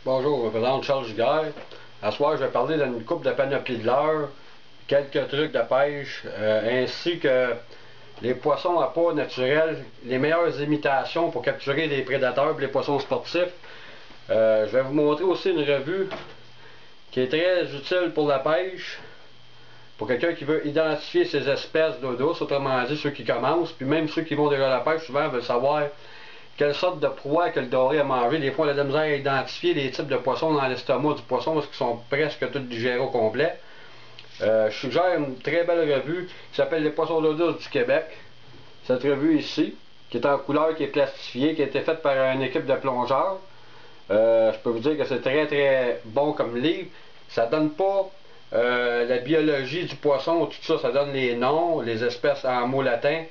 Bonjour, je me présente Charles Giguère. À ce soir, je vais parler d'une coupe de panoplie de leurre, quelques trucs de pêche, ainsi que les poissons à pas naturels, les meilleures imitations pour capturer les prédateurs et les poissons sportifs. Je vais vous montrer aussi une revue qui est très utile pour la pêche, pour quelqu'un qui veut identifier ces espèces d'eau douce, autrement dit ceux qui commencent, puis même ceux qui vont déjà à la pêche, souvent veulent savoir quelle sorte de proie que le doré a mangé. Des fois, on a de la misère à identifier les types de poissons dans l'estomac du poisson parce qu'ils sont presque tous digérés au complet. Je suggère une très belle revue qui s'appelle Les Poissons d'eau douce du Québec. Cette revue ici, qui est en couleur, qui est plastifiée, qui a été faite par une équipe de plongeurs. Je peux vous dire que c'est très très bon comme livre. Ça donne pas la biologie du poisson, tout ça, ça donne les noms, les espèces en mots latins.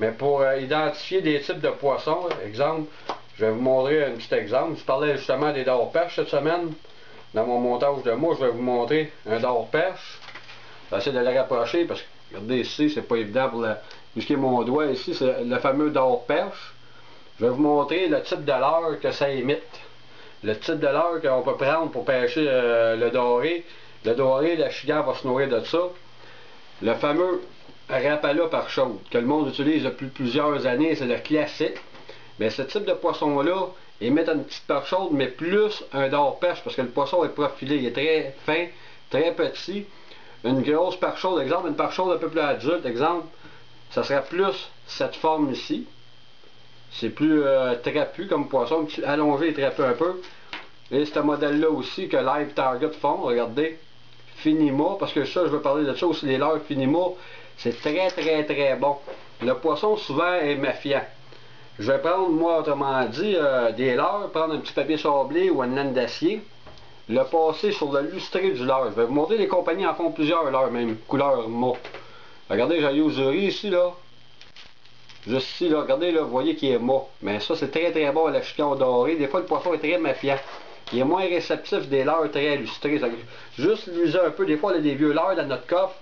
Mais pour identifier des types de poissons, exemple, je vais vous montrer un petit exemple. Je parlais justement des dors-perches cette semaine. Dans mon montage de mots, je vais vous montrer un dors-perche. Je vais essayer de le rapprocher parce que, regardez ici, c'est pas évident pour jusqu'à mon doigt. Ici, c'est le fameux dors-perche. Je vais vous montrer le type de leurre que ça imite. Le type de leurre qu'on peut prendre pour pêcher le doré. Le doré, la chigan va se nourrir de ça. Le fameux Rapala par chaude, que le monde utilise depuis plusieurs années, c'est le classique. Mais ce type de poisson-là, ils mettent une petite perche chaude, mais plus un dors-perche, parce que le poisson est profilé, il est très fin, très petit. Une grosse perche chaude, exemple, une perche chaude un peu plus adulte, exemple, ça serait plus cette forme ici. C'est plus trapu comme poisson, allongé et trapu un peu. Et ce modèle-là aussi que Live Target font, regardez, Finima, parce que ça, je veux parler de ça aussi, les leurres Finima. C'est très très très bon. Le poisson souvent est méfiant. Je vais prendre, moi autrement dit, des leurres, prendre un petit papier sablé ou une laine d'acier, le passer sur le lustré du leurre. Je vais vous montrer, les compagnies en font plusieurs leurres, même couleur mauve. Regardez, j'ai Yuzuri ici, là. Juste ici, là, regardez, là, vous voyez qu'il est mauve. Mais ça, c'est très très bon à la chican dorée. Des fois, le poisson est très méfiant. Il est moins réceptif des leurres très illustrés. Juste l'user un peu. Des fois, on a des vieux leurres dans notre coffre.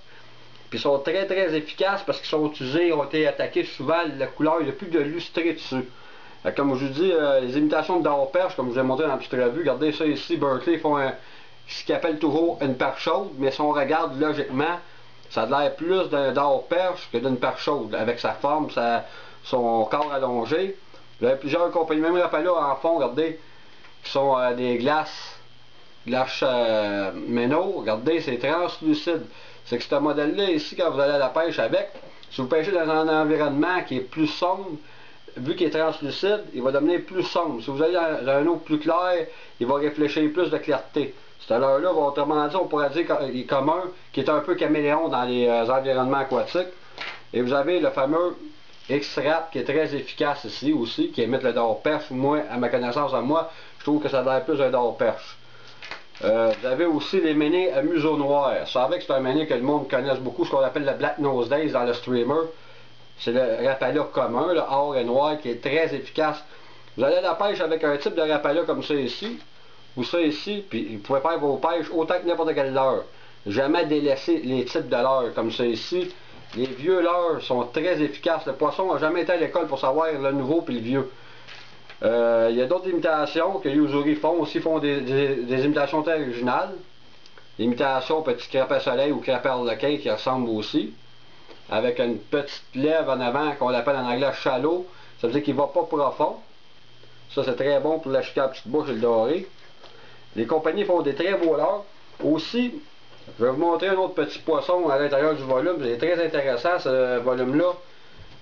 Puis ils sont très très efficaces parce qu'ils sont utilisés, ont été attaqués souvent, la couleur, il n'y a plus de lustré dessus. Comme je vous dis, les imitations de dors-perche, comme je vous ai montré dans la petite revue, regardez ça ici, Berkeley font ce qu'ils appellent toujours une perche chaude, mais si on regarde logiquement, ça a l'air plus d'un dors-perche que d'une perche chaude, avec sa forme, son corps allongé. Vous avez plusieurs compagnies, même Rapala en fond, regardez, qui sont des glaces méno, regardez, c'est translucide. C'est que ce modèle-là, ici, quand vous allez à la pêche avec, si vous pêchez dans un environnement qui est plus sombre, vu qu'il est translucide, il va devenir plus sombre. Si vous allez dans un eau plus clair, il va réfléchir plus de clarté. Ce leurre-là, autrement dit, on pourrait dire qu'il est commun, qui est un peu caméléon dans les environnements aquatiques. Et vous avez le fameux X-Rap qui est très efficace ici aussi, qui émite le dors-perche. Moi, à ma connaissance, à moi, je trouve que ça a l'air plus un dors-perche. Vous avez aussi les ménés à museau noir. Vous savez que c'est un méné que le monde connaisse beaucoup, ce qu'on appelle le Black Nose Days dans le streamer. C'est le Rapala commun, le or et noir, qui est très efficace. Vous allez à la pêche avec un type de Rapala comme ça ici, ou ça ici, puis vous pouvez faire vos pêches autant que n'importe quelle leurre. Jamais délaisser les types de leurres comme ça ici. Les vieux leurres sont très efficaces. Le poisson n'a jamais été à l'école pour savoir le nouveau puis le vieux. Il y a d'autres imitations que Yuzuri font, aussi font des imitations très originales. L'imitation petit crapet soleil ou crapet harlequin qui ressemble aussi. Avec une petite lèvre en avant qu'on appelle en anglais shallow. Ça veut dire qu'il ne va pas profond. Ça c'est très bon pour la chican petite bouche et le doré. Les compagnies font des très beaux leurres. Aussi, je vais vous montrer un autre petit poisson à l'intérieur du volume. C'est très intéressant ce volume-là.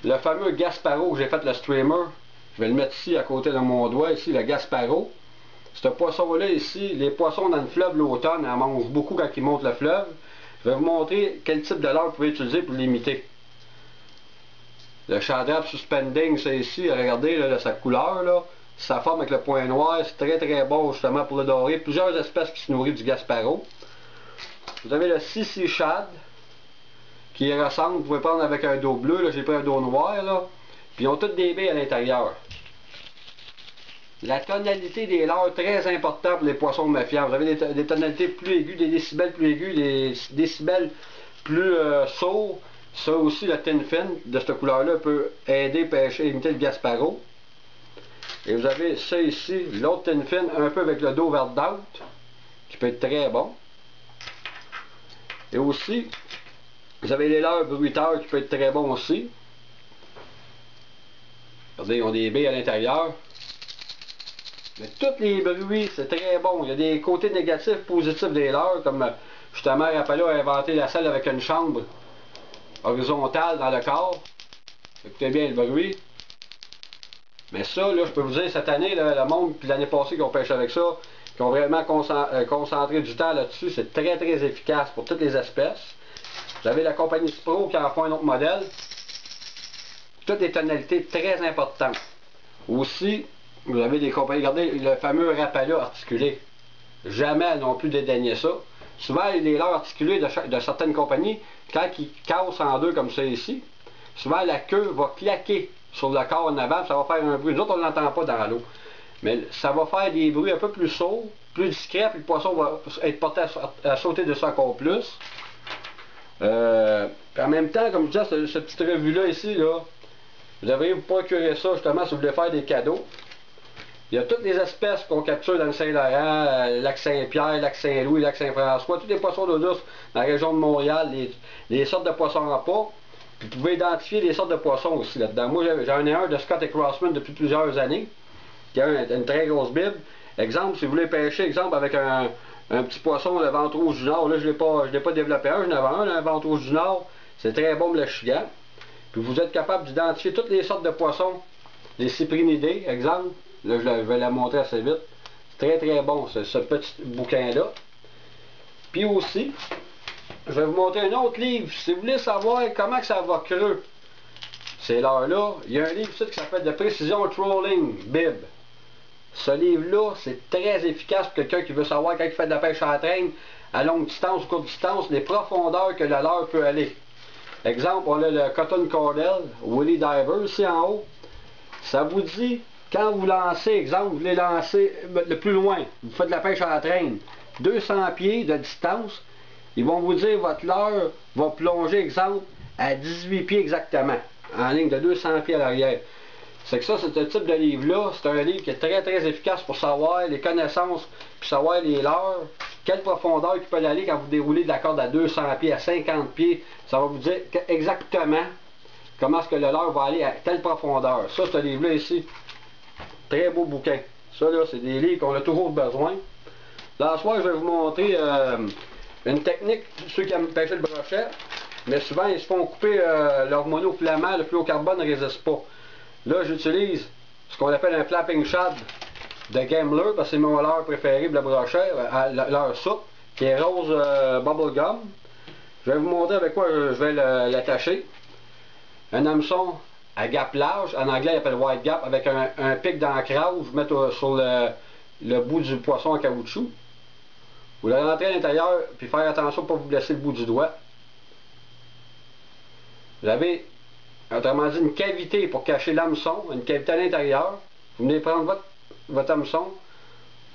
Le fameux Gasparo que j'ai fait le streamer. Je vais le mettre ici à côté de mon doigt, ici le Gasparo. Ce poisson-là ici, les poissons dans le fleuve l'automne, en mangent beaucoup quand ils montent le fleuve. Je vais vous montrer quel type de leurre vous pouvez utiliser pour l'imiter. Le Chandrap Suspending, c'est ici, regardez là, sa couleur, là, sa forme avec le point noir, c'est très très bon justement pour le doré. Plusieurs espèces qui se nourrissent du Gasparo. Vous avez le Sissi Shad, qui ressemble, vous pouvez prendre avec un dos bleu, j'ai pris un dos noir, là. Puis ils ont toutes des baies à l'intérieur. La tonalité des leurres, très important pour les poissons méfiants. Vous avez des tonalités plus aiguës, des décibels plus aigus, des décibels plus sourds. Ça aussi, le tin fin de cette couleur-là peut aider à imiter le Gasparo. Et vous avez ça ici, l'autre tin fin, un peu avec le dos vers d'out, qui peut être très bon. Et aussi, vous avez les leurres bruiteurs qui peut être très bon aussi. Regardez, ils ont des baies à l'intérieur. Mais tous les bruits, c'est très bon. Il y a des côtés négatifs, positifs des leurres, comme justement Rapala a inventé la selle avec une chambre horizontale dans le corps. Écoutez bien le bruit. Mais ça, là, je peux vous dire, cette année, là, le monde, puis l'année passée qui ont pêché avec ça, qui ont vraiment concentré du temps là-dessus, c'est très très efficace pour toutes les espèces. Vous avez la compagnie Spro qui en fait un autre modèle. Toutes des tonalités très importantes. Aussi, vous avez des compagnies, regardez le fameux Rapala articulé. Jamais elles n'ont plus dédaigné ça. Souvent, les leurres articulés de certaines compagnies, quand ils cassent en deux comme ça ici, souvent la queue va claquer sur le corps en avant, ça va faire un bruit. Nous autres, on ne l'entend pas dans l'eau. Mais ça va faire des bruits un peu plus sourds, plus discrets, puis le poisson va être porté à sauter dessus encore plus. En même temps, comme je disais, cette petite revue-là ici, là, vous devriez vous procurer ça justement si vous voulez faire des cadeaux. Il y a toutes les espèces qu'on capture dans le Saint-Laurent, lac Saint-Pierre, lac Saint-Louis, lac Saint-François, tous les poissons d'eau douce dans la région de Montréal, les sortes de poissons en pas. Vous pouvez identifier les sortes de poissons aussi là-dedans. Moi, j'en ai un de Scott et Crossman depuis plusieurs années, qui a une très grosse bible. Exemple, si vous voulez pêcher, exemple, avec un petit poisson, le ventre rouge du Nord, là, je l'ai pas développé un, j'en avais un, le ventre rouge du Nord, c'est très bon le chigan. Puis vous êtes capable d'identifier toutes les sortes de poissons, les cyprinidés, exemple, là, je vais la montrer assez vite. C'est très très bon, ce petit bouquin-là. Puis aussi, je vais vous montrer un autre livre. Si vous voulez savoir comment que ça va creux, c'est l'heure-là. Il y a un livre ici qui s'appelle De Précision Trolling Bib. Ce livre-là, c'est très efficace pour quelqu'un qui veut savoir quand il fait de la pêche à la traîne, à longue distance ou courte distance, les profondeurs que le leurre peut aller. Exemple, on a le Cotton Cordell, Willy Diver ici en haut. Ça vous dit, quand vous lancez, exemple, vous voulez lancer le plus loin, vous faites de la pêche à la traîne, 200 pieds de distance, ils vont vous dire votre leurre va plonger, exemple, à 18 pieds exactement, en ligne de 200 pieds à l'arrière. C'est que ça, c'est ce type de livre-là, c'est un livre qui est très très efficace pour savoir les connaissances, puis savoir les leurres, quelle profondeur ils peuvent aller quand vous déroulez de la corde à 200 pieds, à 50 pieds. Ça va vous dire exactement comment est-ce que le leurre va aller à telle profondeur. Ça, ce livre-là ici, très beau bouquin. Ça, là, c'est des livres qu'on a toujours besoin. Là, ce soir, je vais vous montrer une technique, ceux qui aiment pêcher le brochet, mais souvent, ils se font couper leur monofilament, le fluorocarbone ne résiste pas. Là, j'utilise ce qu'on appelle un flapping shad de Gambler, parce que c'est mon leurre préféré pour le brochet, leurre soupe, qui est rose bubblegum. Je vais vous montrer avec quoi je vais l'attacher. Un hameçon à gap large, en anglais il appelle wide gap, avec un pic d'ancrage, vous mettez sur le bout du poisson en caoutchouc. Vous le rentrez à l'intérieur, puis faire attention pour ne pas vous blesser le bout du doigt. Vous avez, autrement dit, une cavité pour cacher l'hameçon, une cavité à l'intérieur. Vous venez prendre votre hameçon,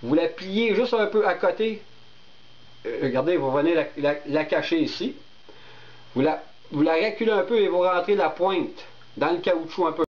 vous la pliez juste un peu à côté. Regardez, vous venez la cacher ici. Vous la reculez un peu et vous rentrez la pointe dans le caoutchouc un peu.